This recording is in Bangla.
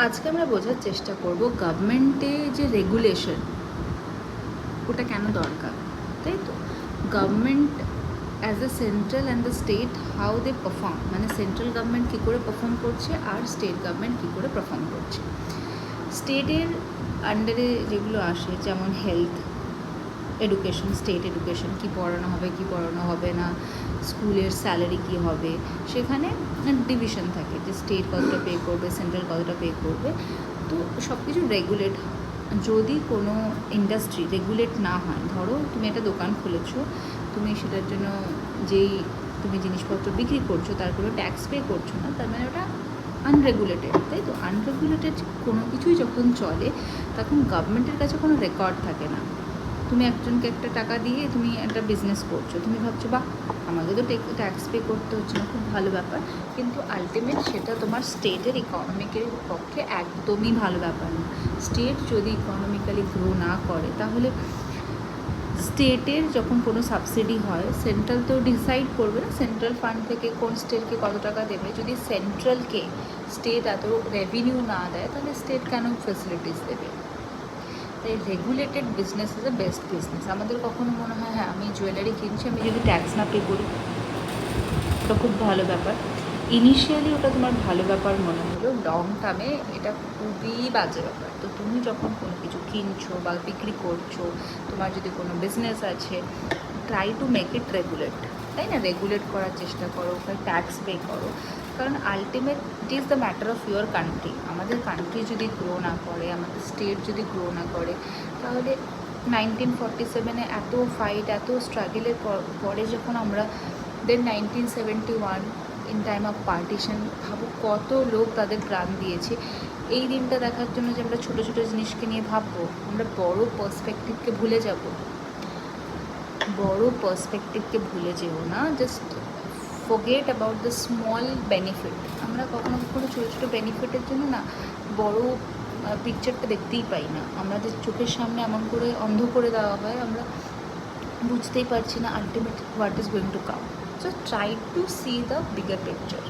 আজকে আমরা বোঝার চেষ্টা করব গভর্নমেন্টে যে রেগুলেশন ওটা কেন দরকার, তাই তো। Government as a central and the state how they perform, মানে সেন্ট্রাল গভর্নমেন্ট কী করে পারফর্ম করছে আর স্টেট গভর্নমেন্ট কী করে পারফর্ম করছে। স্টেটের আন্ডারে যেগুলো আসে যেমন হেলথ, এডুকেশন, স্টেট এডুকেশন, কী পড়ানো হবে কী পড়ানো হবে না, স্কুলের স্যালারি কী হবে, সেখানে ডিভিশন থাকে যে স্টেট কতটা পে করবে, সেন্ট্রাল কতটা পে করবে। তো সব কিছু রেগুলেট হয়। যদি কোনো ইন্ডাস্ট্রি রেগুলেট না হয়, ধরো তুমি একটা দোকান খুলেছো, তুমি সেটার জন্য যেই তুমি জিনিসপত্র বিক্রি করছো তার কোনো ট্যাক্স পে করছো না, তার মানে ওটা আনরেগুলেটেড, তাই তো। আনরেগুলেটেড কোনো কিছুই যখন চলে তখন গভর্নমেন্টের কাছে কোনো রেকর্ড থাকে না। তুমি একজনকে একটা টাকা দিয়ে তুমি একটা বিজনেস করছো, তুমি ভাবছো বাহ আমাকে তো ট্যাক্স পে করতে হচ্ছে না, খুব ভালো ব্যাপার, কিন্তু আলটিমেট সেটা তোমার স্টেটের ইকোনমিকের পক্ষে একদমই ভালো ব্যাপার না। স্টেট যদি ইকোনমিক্যালি গ্রো না করে তাহলে স্টেটের যখন কোনো সাবসিডি হয়, সেন্ট্রাল তো ডিসাইড করবে না সেন্ট্রাল ফান্ড থেকে কোন স্টেটকে কত টাকা দেবে। যদি সেন্ট্রালকে স্টেট এত রেভিনিউ না দেয় তাহলে স্টেট কেন ফেসিলিটিস দেবে। তাই regulated business is a best business. আমাদের কখনো মনে হয় হ্যাঁ আমি জুয়েলারি কিনছি, আমি যদি ট্যাক্স না পে করি ওটা খুব ভালো ব্যাপার। ইনিশিয়ালি ওটা তোমার ভালো ব্যাপার মনে হলো, লং টার্মে এটা খুবই বাজে ব্যাপার। তো তুমি যখন কোনো কিছু কিনছো বা বিক্রি করছো, তোমার যদি কোনো বিজনেস আছে, try to make it regulate, তাই না। রেগুলেট করার চেষ্টা করো, ওখানে ট্যাক্স পে করো, কারণ ultimate it is the matter of your country. আমাদের কান্ট্রি যদি গ্রো না করে, আমাদের স্টেট যদি গ্রো না করে, তাহলে 1947 এত ফাইট, এত স্ট্রাগলের পরে যখন আমরা দেন 1971 ইন টাইম অফ পার্টিশন, ভাবো কত লোক তাদের প্রাণ দিয়েছে এই দিনটা দেখার জন্য যে আমরা ছোটো ছোটো জিনিসকে নিয়ে ভাববো, আমরা বড় পার্সপেক্টিভকে ভুলে যাব। বড় পার্সপেক্টিভকে ভুলে যেও না, just forget about the small benefit. আমরা কখনো কখনো ছোটো ছোটো বেনিফিটের জন্য না বড় পিকচারটা দেখতেই পাই না। আমাদের চোখের সামনে এমন করে অন্ধ করে দেওয়া হয়, আমরা বুঝতেই পারছি না ultimate what is going to come. So try to see the bigger picture.